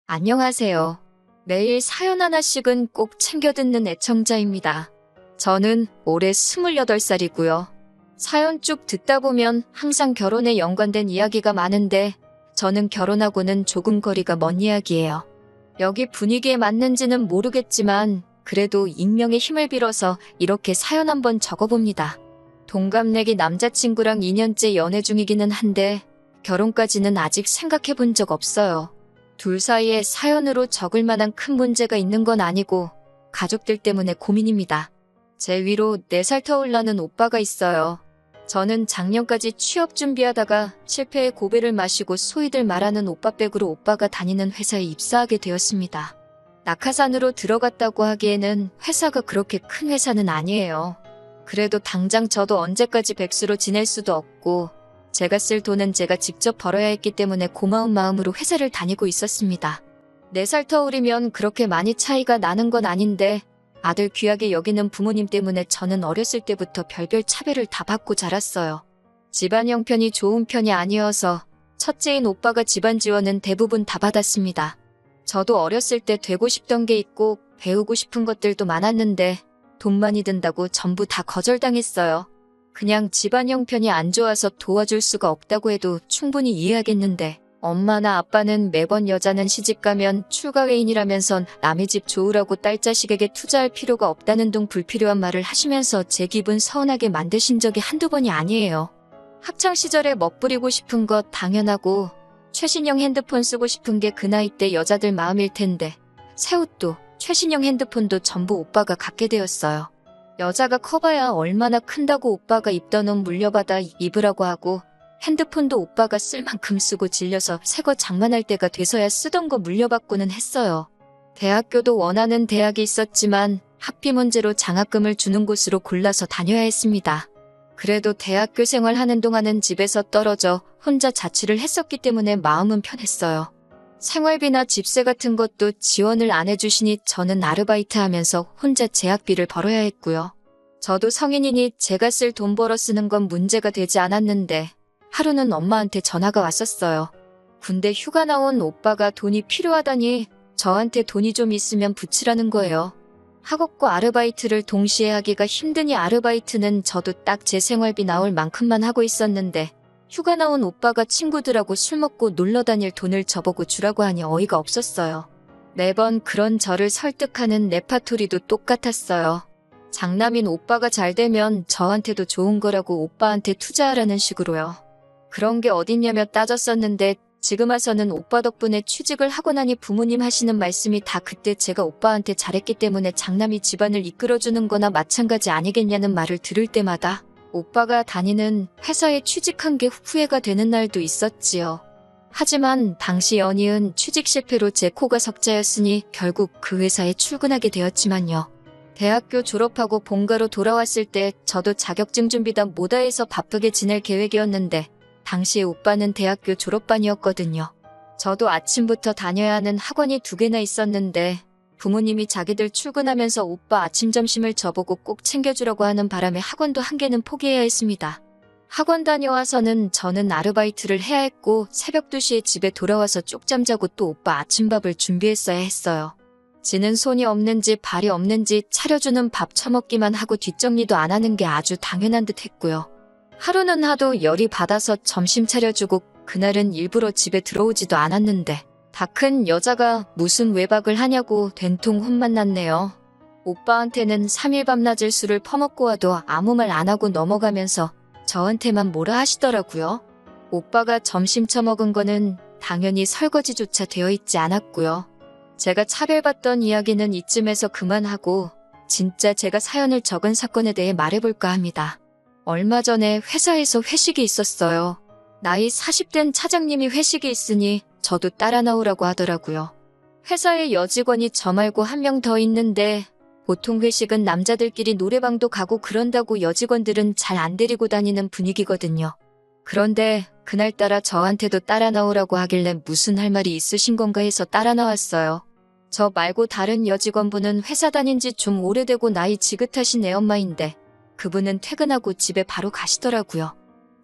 안녕하세요. 매일 사연 하나씩은 꼭 챙겨 듣는 애청자입니다. 저는 올해 28살이고요. 사연 쭉 듣다 보면 항상 결혼에 연관된 이야기가 많은데 저는 결혼하고는 조금 거리가 먼 이야기예요. 여기 분위기에 맞는지는 모르겠지만 그래도 익명의 힘을 빌어서 이렇게 사연 한번 적어봅니다. 동갑내기 남자친구랑 2년째 연애 중이기는 한데 결혼까지는 아직 생각해 본 적 없어요. 둘 사이에 사연으로 적을 만한 큰 문제가 있는 건 아니고 가족들 때문에 고민입니다. 제 위로 4살 터울 나는 오빠가 있어요. 저는 작년까지 취업 준비하다가 실패의 고배를 마시고 소위들 말하는 오빠백으로 오빠가 다니는 회사에 입사하게 되었습니다. 낙하산으로 들어갔다고 하기에는 회사가 그렇게 큰 회사는 아니에요. 그래도 당장 저도 언제까지 백수로 지낼 수도 없고 제가 쓸 돈은 제가 직접 벌어야 했기 때문에 고마운 마음으로 회사를 다니고 있었습니다. 4살 터울이면 그렇게 많이 차이가 나는 건 아닌데 아들 귀하게 여기는 부모님 때문에 저는 어렸을 때부터 별별 차별을 다 받고 자랐어요. 집안 형편이 좋은 편이 아니어서 첫째인 오빠가 집안 지원은 대부분 다 받았습니다. 저도 어렸을 때 되고 싶던 게 있고 배우고 싶은 것들도 많았는데 돈 많이 든다고 전부 다 거절당했어요. 그냥 집안 형편이 안 좋아서 도와줄 수가 없다고 해도 충분히 이해하겠는데 엄마나 아빠는 매번 여자는 시집가면 출가회인이라면선 남의 집 좋으라고 딸 자식에게 투자할 필요가 없다는 등 불필요한 말을 하시면서 제 기분 서운하게 만드신 적이 한두 번이 아니에요. 학창시절에 멋부리고 싶은 것 당연하고 최신형 핸드폰 쓰고 싶은 게 그 나이 때 여자들 마음일 텐데 새 옷도 최신형 핸드폰도 전부 오빠가 갖게 되었어요. 여자가 커봐야 얼마나 큰다고 오빠가 입던 옷 물려받아 입으라고 하고 핸드폰도 오빠가 쓸 만큼 쓰고 질려서 새거 장만할 때가 돼서야 쓰던 거 물려받고는 했어요. 대학교도 원하는 대학이 있었지만 학비 문제로 장학금을 주는 곳으로 골라서 다녀야 했습니다. 그래도 대학교 생활하는 동안은 집에서 떨어져 혼자 자취를 했었기 때문에 마음은 편했어요. 생활비나 집세 같은 것도 지원을 안 해주시니 저는 아르바이트 하면서 혼자 제 학비를 벌어야 했고요. 저도 성인이니 제가 쓸 돈 벌어 쓰는 건 문제가 되지 않았는데 하루는 엄마한테 전화가 왔었어요. 군대 휴가 나온 오빠가 돈이 필요하다니 저한테 돈이 좀 있으면 붙이라는 거예요. 학업과 아르바이트를 동시에 하기가 힘드니 아르바이트는 저도 딱 제 생활비 나올 만큼만 하고 있었는데 휴가 나온 오빠가 친구들하고 술 먹고 놀러 다닐 돈을 저보고 주라고 하니 어이가 없었어요. 매번 그런 저를 설득하는 레파토리도 똑같았어요. 장남인 오빠가 잘 되면 저한테도 좋은 거라고 오빠한테 투자하라는 식으로요. 그런 게 어딨냐며 따졌었는데 지금 와서는 오빠 덕분에 취직을 하고 나니 부모님 하시는 말씀이 다 그때 제가 오빠한테 잘했기 때문에 장남이 집안을 이끌어주는 거나 마찬가지 아니겠냐는 말을 들을 때마다 오빠가 다니는 회사에 취직한 게 후회가 되는 날도 있었지요. 하지만 당시 연이은 취직 실패로 제 코가 석자였으니 결국 그 회사에 출근하게 되었지만요. 대학교 졸업하고 본가로 돌아왔을 때 저도 자격증 준비다 뭐다 해서 바쁘게 지낼 계획이었는데 당시에 오빠는 대학교 졸업반이었거든요. 저도 아침부터 다녀야 하는 학원이 2개나 있었는데 부모님이 자기들 출근하면서 오빠 아침 점심을 저보고 꼭 챙겨주라고 하는 바람에 학원도 1개는 포기해야 했습니다. 학원 다녀와서는 저는 아르바이트를 해야 했고 새벽 2시에 집에 돌아와서 쪽잠 자고 또 오빠 아침밥을 준비했어야 했어요. 지는 손이 없는지 발이 없는지 차려주는 밥 처먹기만 하고 뒷정리도 안 하는 게 아주 당연한 듯 했고요. 하루는 하도 열이 받아서 점심 차려주고 그날은 일부러 집에 들어오지도 않았는데 다 큰 여자가 무슨 외박을 하냐고 된통 혼만 났네요. 오빠한테는 3일 밤낮을 술을 퍼먹고 와도 아무 말 안 하고 넘어가면서 저한테만 뭐라 하시더라고요. 오빠가 점심 처먹은 거는 당연히 설거지조차 되어 있지 않았고요. 제가 차별받던 이야기는 이쯤에서 그만하고 진짜 제가 사연을 적은 사건에 대해 말해볼까 합니다. 얼마 전에 회사에서 회식이 있었어요. 나이 40된 차장님이 회식이 있으니 저도 따라 나오라고 하더라고요. 회사에 여직원이 저 말고 1명 더 있는데 보통 회식은 남자들끼리 노래방도 가고 그런다고 여직원들은 잘 안 데리고 다니는 분위기거든요. 그런데 그날따라 저한테도 따라 나오라고 하길래 무슨 할 말이 있으신 건가 해서 따라 나왔어요. 저 말고 다른 여직원분은 회사 다닌 지 좀 오래되고 나이 지긋하신 애엄마인데 그분은 퇴근하고 집에 바로 가시더라고요.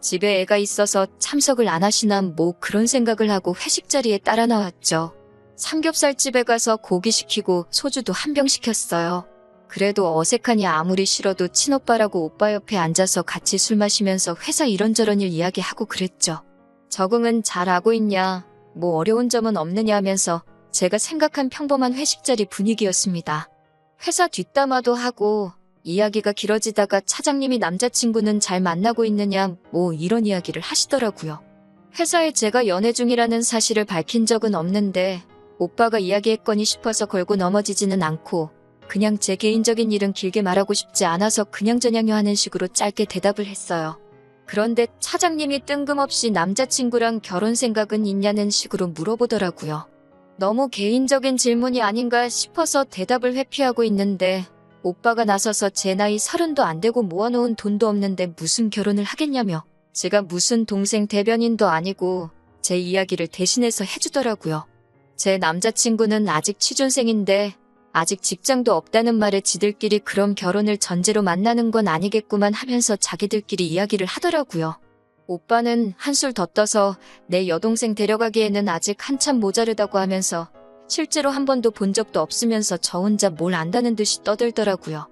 집에 애가 있어서 참석을 안 하시나 뭐 그런 생각을 하고 회식 자리에 따라 나왔죠. 삼겹살집에 가서 고기 시키고 소주도 한 병 시켰어요. 그래도 어색하니 아무리 싫어도 친오빠라고 오빠 옆에 앉아서 같이 술 마시면서 회사 이런저런 일 이야기하고 그랬죠. 적응은 잘하고 있냐, 뭐 어려운 점은 없느냐 하면서 제가 생각한 평범한 회식 자리 분위기였습니다. 회사 뒷담화도 하고 이야기가 길어지다가 차장님이 남자친구는 잘 만나고 있느냐 뭐 이런 이야기를 하시더라고요. 회사에 제가 연애 중이라는 사실을 밝힌 적은 없는데 오빠가 이야기했거니 싶어서 걸고 넘어지지는 않고 그냥 제 개인적인 일은 길게 말하고 싶지 않아서 그냥저냥요 하는 식으로 짧게 대답을 했어요. 그런데 차장님이 뜬금없이 남자친구랑 결혼 생각은 있냐는 식으로 물어보더라고요. 너무 개인적인 질문이 아닌가 싶어서 대답을 회피하고 있는데 오빠가 나서서 제 나이 30도 안 되고 모아놓은 돈도 없는데 무슨 결혼을 하겠냐며 제가 무슨 동생 대변인도 아니고 제 이야기를 대신해서 해주더라고요. 제 남자친구는 아직 취준생인데 아직 직장도 없다는 말에 지들끼리 그럼 결혼을 전제로 만나는 건 아니겠구만 하면서 자기들끼리 이야기를 하더라고요. 오빠는 한술 더 떠서 내 여동생 데려가기에는 아직 한참 모자르다고 하면서 실제로 한 번도 본 적도 없으면서 저 혼자 뭘 안다는 듯이 떠들더라고요.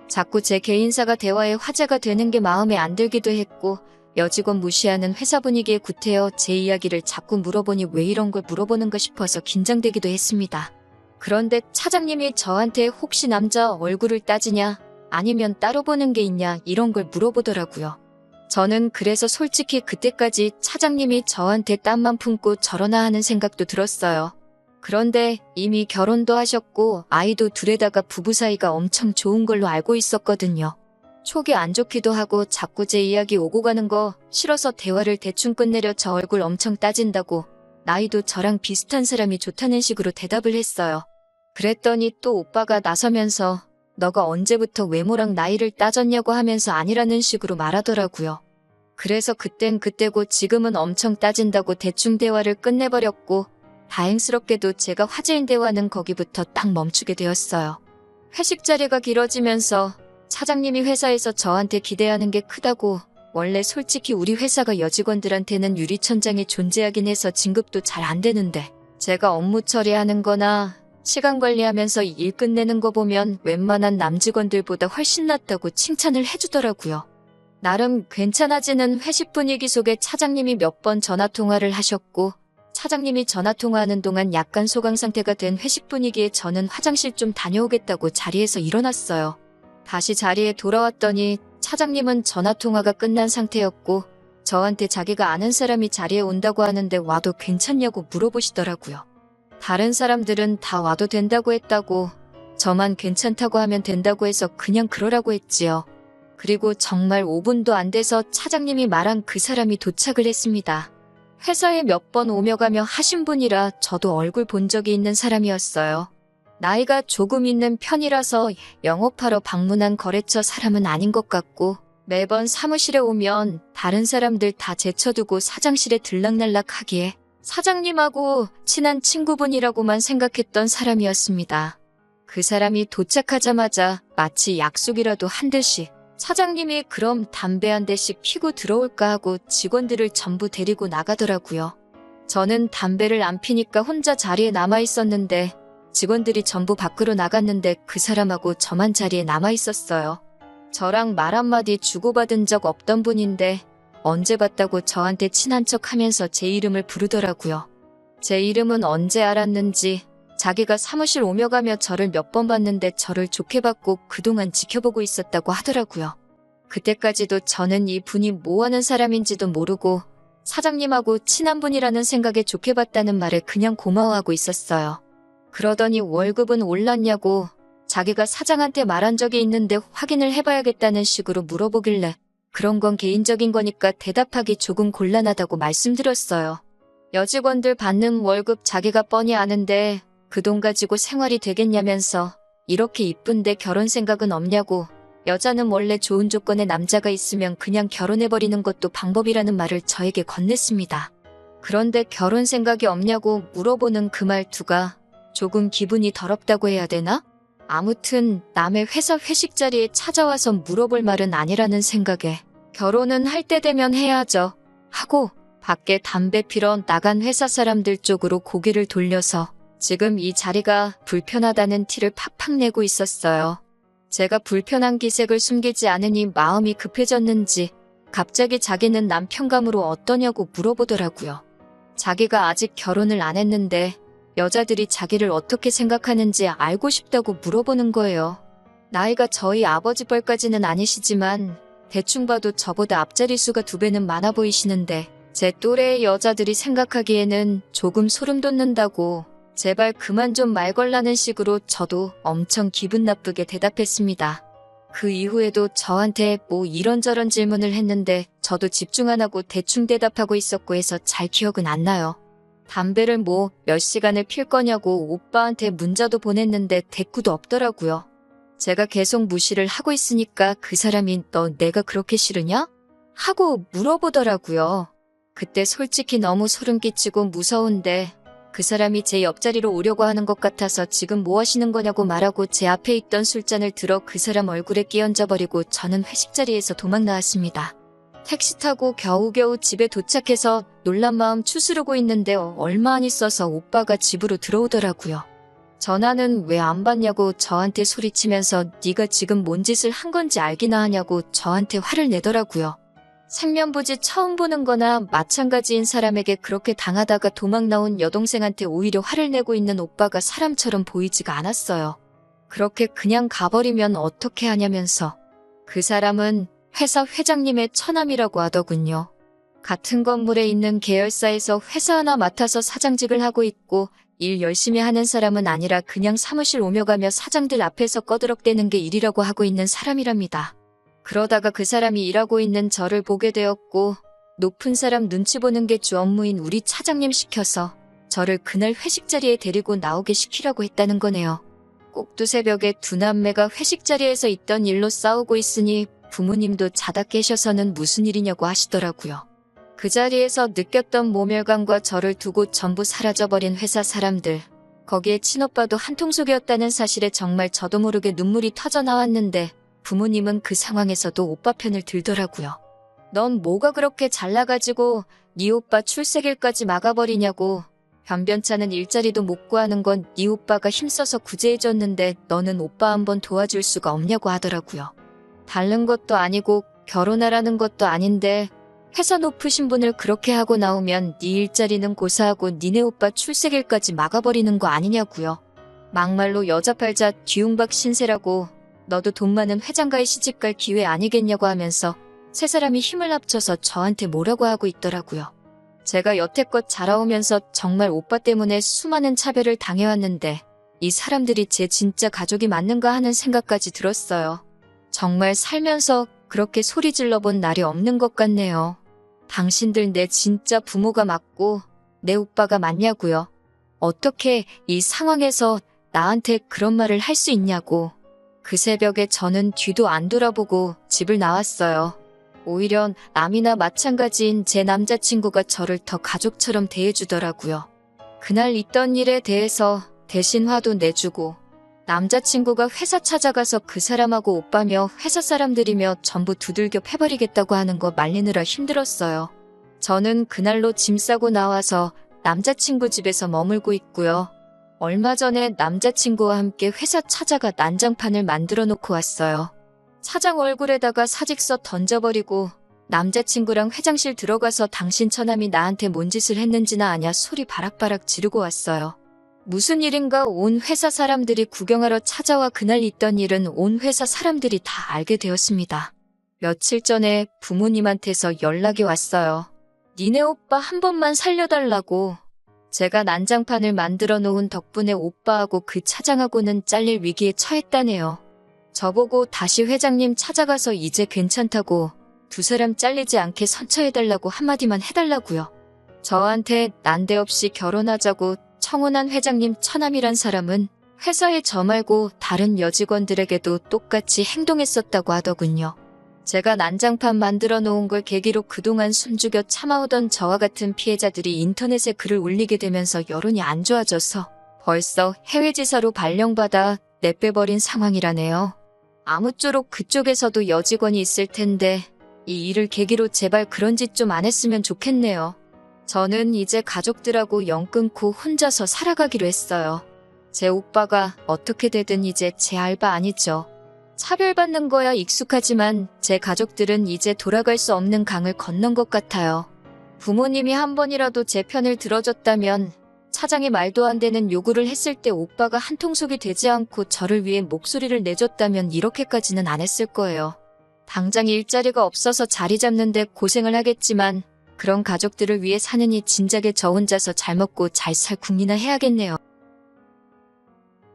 자꾸 제 개인사가 대화의 화제가 되는 게 마음에 안 들기도 했고 여직원 무시하는 회사 분위기에 구태여 제 이야기를 자꾸 물어보니 왜 이런 걸 물어보는가 싶어서 긴장되기도 했습니다. 그런데 차장님이 저한테 혹시 남자 얼굴을 따지냐 아니면 따로 보는 게 있냐 이런 걸 물어보더라고요. 저는 그래서 솔직히 그때까지 차장님이 저한테 땀만 품고 저러나 하는 생각도 들었어요. 그런데 이미 결혼도 하셨고 아이도 둘에다가 부부 사이가 엄청 좋은 걸로 알고 있었거든요. 속이 안 좋기도 하고 자꾸 제 이야기 오고 가는 거 싫어서 대화를 대충 끝내려 저 얼굴 엄청 따진다고 나이도 저랑 비슷한 사람이 좋다는 식으로 대답을 했어요. 그랬더니 또 오빠가 나서면서 너가 언제부터 외모랑 나이를 따졌냐고 하면서 아니라는 식으로 말하더라고요. 그래서 그땐 그때고 지금은 엄청 따진다고 대충 대화를 끝내버렸고 다행스럽게도 제가 화제인 대화는 거기부터 딱 멈추게 되었어요. 회식 자리가 길어지면서 차장님이 회사에서 저한테 기대하는 게 크다고 원래 솔직히 우리 회사가 여직원들한테는 유리천장이 존재하긴 해서 진급도 잘 안 되는데 제가 업무 처리하는 거나 시간 관리하면서 일 끝내는 거 보면 웬만한 남직원들보다 훨씬 낫다고 칭찬을 해주더라고요. 나름 괜찮아지는 회식 분위기 속에 차장님이 몇 번 전화통화를 하셨고 차장님이 전화통화하는 동안 약간 소강 상태가 된 회식 분위기에 저는 화장실 좀 다녀오겠다고 자리에서 일어났어요. 다시 자리에 돌아왔더니 차장님은 전화통화가 끝난 상태였고 저한테 자기가 아는 사람이 자리에 온다고 하는데 와도 괜찮냐고 물어보시더라고요. 다른 사람들은 다 와도 된다고 했다고 저만 괜찮다고 하면 된다고 해서 그냥 그러라고 했지요. 그리고 정말 5분도 안 돼서 차장님이 말한 그 사람이 도착을 했습니다. 회사에 몇 번 오며 가며 하신 분이라 저도 얼굴 본 적이 있는 사람이었어요. 나이가 조금 있는 편이라서 영업하러 방문한 거래처 사람은 아닌 것 같고 매번 사무실에 오면 다른 사람들 다 제쳐두고 사장실에 들락날락 하기에 사장님하고 친한 친구분이라고만 생각했던 사람이었습니다. 그 사람이 도착하자마자 마치 약속이라도 한 듯이 사장님이 그럼 담배 한 대씩 피고 들어올까 하고 직원들을 전부 데리고 나가더라고요. 저는 담배를 안 피니까 혼자 자리에 남아 있었는데 직원들이 전부 밖으로 나갔는데 그 사람하고 저만 자리에 남아 있었어요. 저랑 말 한마디 주고받은 적 없던 분인데 언제 봤다고 저한테 친한 척 하면서 제 이름을 부르더라고요. 제 이름은 언제 알았는지 자기가 사무실 오며 가며 저를 몇 번 봤는데 저를 좋게 봤고 그동안 지켜보고 있었다고 하더라고요. 그때까지도 저는 이 분이 뭐 하는 사람인지도 모르고 사장님하고 친한 분이라는 생각에 좋게 봤다는 말에 그냥 고마워하고 있었어요. 그러더니 월급은 올랐냐고 자기가 사장한테 말한 적이 있는데 확인을 해봐야겠다는 식으로 물어보길래 그런 건 개인적인 거니까 대답하기 조금 곤란하다고 말씀드렸어요. 여직원들 받는 월급 자기가 뻔히 아는데 그 돈 가지고 생활이 되겠냐면서 이렇게 이쁜데 결혼 생각은 없냐고 여자는 원래 좋은 조건의 남자가 있으면 그냥 결혼해버리는 것도 방법이라는 말을 저에게 건넸습니다. 그런데 결혼 생각이 없냐고 물어보는 그 말투가 조금 기분이 더럽다고 해야 되나? 아무튼 남의 회사 회식 자리에 찾아와서 물어볼 말은 아니라는 생각에 결혼은 할 때 되면 해야죠 하고 밖에 담배 피러 나간 회사 사람들 쪽으로 고개를 돌려서 지금 이 자리가 불편하다는 티를 팍팍 내고 있었어요. 제가 불편한 기색을 숨기지 않으니 마음이 급해졌는지 갑자기 자기는 남편감으로 어떠냐고 물어보더라고요. 자기가 아직 결혼을 안 했는데 여자들이 자기를 어떻게 생각하는지 알고 싶다고 물어보는 거예요. 나이가 저희 아버지 뻘까지는 아니시지만 대충 봐도 저보다 앞자리 수가 2배는 많아 보이시는데 제 또래의 여자들이 생각하기에는 조금 소름 돋는다고 제발 그만 좀 말 걸라는 식으로 저도 엄청 기분 나쁘게 대답했습니다. 그 이후에도 저한테 뭐 이런저런 질문을 했는데 저도 집중 안 하고 대충 대답하고 있었고 해서 잘 기억은 안 나요. 담배를 뭐 몇 시간을 필 거냐고 오빠한테 문자도 보냈는데 대꾸도 없더라고요. 제가 계속 무시를 하고 있으니까 그 사람이 너 내가 그렇게 싫으냐? 하고 물어보더라고요. 그때 솔직히 너무 소름 끼치고 무서운데 그 사람이 제 옆자리로 오려고 하는 것 같아서 지금 뭐 하시는 거냐고 말하고 제 앞에 있던 술잔을 들어 그 사람 얼굴에 끼얹어버리고 저는 회식 자리에서 도망 나왔습니다. 택시 타고 겨우겨우 집에 도착해서 놀란 마음 추스르고 있는데 얼마 안 있어서 오빠가 집으로 들어오더라고요. 전화는 왜 안 받냐고 저한테 소리치면서 네가 지금 뭔 짓을 한 건지 알기나 하냐고 저한테 화를 내더라고요. 생면부지 처음 보는 거나 마찬가지인 사람에게 그렇게 당하다가 도망 나온 여동생한테 오히려 화를 내고 있는 오빠가 사람처럼 보이지가 않았어요. 그렇게 그냥 가버리면 어떻게 하냐면서. 그 사람은 회사 회장님의 처남이라고 하더군요. 같은 건물에 있는 계열사에서 회사 하나 맡아서 사장직을 하고 있고 일 열심히 하는 사람은 아니라 그냥 사무실 오며 가며 사장들 앞에서 꺼드럭대는 게 일이라고 하고 있는 사람이랍니다. 그러다가 그 사람이 일하고 있는 저를 보게 되었고 높은 사람 눈치 보는 게 주 업무인 우리 차장님 시켜서 저를 그날 회식 자리에 데리고 나오게 시키라고 했다는 거네요. 꼭두 새벽에 두 남매가 회식 자리에서 있던 일로 싸우고 있으니 부모님도 자다 깨셔서는 무슨 일이냐고 하시더라고요. 그 자리에서 느꼈던 모멸감과 저를 두고 전부 사라져버린 회사 사람들. 거기에 친오빠도 한통속이었다는 사실에 정말 저도 모르게 눈물이 터져 나왔는데 부모님은 그 상황에서도 오빠 편을 들더라고요. 넌 뭐가 그렇게 잘나가지고 네 오빠 출세길까지 막아버리냐고. 변변찮은 일자리도 못 구하는 건 네 오빠가 힘써서 구제해줬는데 너는 오빠 한번 도와줄 수가 없냐고 하더라고요. 다른 것도 아니고 결혼하라는 것도 아닌데 회사 높으신 분을 그렇게 하고 나오면 네 일자리는 고사하고 니네 오빠 출세길까지 막아버리는 거 아니냐고요. 막말로 여자 팔자 뒤웅박 신세라고 너도 돈 많은 회장가에 시집갈 기회 아니겠냐고 하면서 세 사람이 힘을 합쳐서 저한테 뭐라고 하고 있더라고요. 제가 여태껏 자라오면서 정말 오빠 때문에 수많은 차별을 당해왔는데 이 사람들이 제 진짜 가족이 맞는가 하는 생각까지 들었어요. 정말 살면서 그렇게 소리 질러본 날이 없는 것 같네요. 당신들 내 진짜 부모가 맞고 내 오빠가 맞냐고요. 어떻게 이 상황에서 나한테 그런 말을 할 수 있냐고. 그 새벽에 저는 뒤도 안 돌아보고 집을 나왔어요. 오히려 남이나 마찬가지인 제 남자친구가 저를 더 가족처럼 대해주더라고요. 그날 있던 일에 대해서 대신 화도 내주고 남자친구가 회사 찾아가서 그 사람하고 오빠며 회사 사람들이며 전부 두들겨 패버리겠다고 하는 거 말리느라 힘들었어요. 저는 그날로 짐 싸고 나와서 남자친구 집에서 머물고 있고요. 얼마 전에 남자친구와 함께 회사 찾아가 난장판을 만들어 놓고 왔어요. 차장 얼굴에다가 사직서 던져버리고 남자친구랑 회장실 들어가서 당신 처남이 나한테 뭔 짓을 했는지나 아냐 소리 바락바락 지르고 왔어요. 무슨 일인가 온 회사 사람들이 구경하러 찾아와 그날 있던 일은 온 회사 사람들이 다 알게 되었습니다. 며칠 전에 부모님한테서 연락이 왔어요. 니네 오빠 한 번만 살려달라고. 제가 난장판을 만들어 놓은 덕분에 오빠하고 그 차장하고는 잘릴 위기에 처했다네요. 저보고 다시 회장님 찾아가서 이제 괜찮다고 두 사람 잘리지 않게 선처해달라고 한마디만 해달라고요. 저한테 난데없이 결혼하자고 청혼한 회장님 처남이란 사람은 회사에 저 말고 다른 여직원들에게도 똑같이 행동했었다고 하더군요. 제가 난장판 만들어 놓은 걸 계기로 그동안 숨죽여 참아오던 저와 같은 피해자들이 인터넷에 글을 올리게 되면서 여론이 안 좋아져서 벌써 해외지사로 발령받아 내빼버린 상황이라네요. 아무쪼록 그쪽에서도 여직원이 있을 텐데 이 일을 계기로 제발 그런 짓 좀 안 했으면 좋겠네요. 저는 이제 가족들하고 연 끊고 혼자서 살아가기로 했어요. 제 오빠가 어떻게 되든 이제 제 알바 아니죠. 차별받는 거야 익숙하지만 제 가족들은 이제 돌아갈 수 없는 강을 건넌 것 같아요. 부모님이 한 번이라도 제 편을 들어줬다면, 차장이 말도 안 되는 요구를 했을 때 오빠가 한통속이 되지 않고 저를 위해 목소리를 내줬다면 이렇게까지는 안 했을 거예요. 당장 일자리가 없어서 자리 잡는데 고생을 하겠지만 그런 가족들을 위해 사느니 진작에 저 혼자서 잘 먹고 잘 살 국리나 해야겠네요.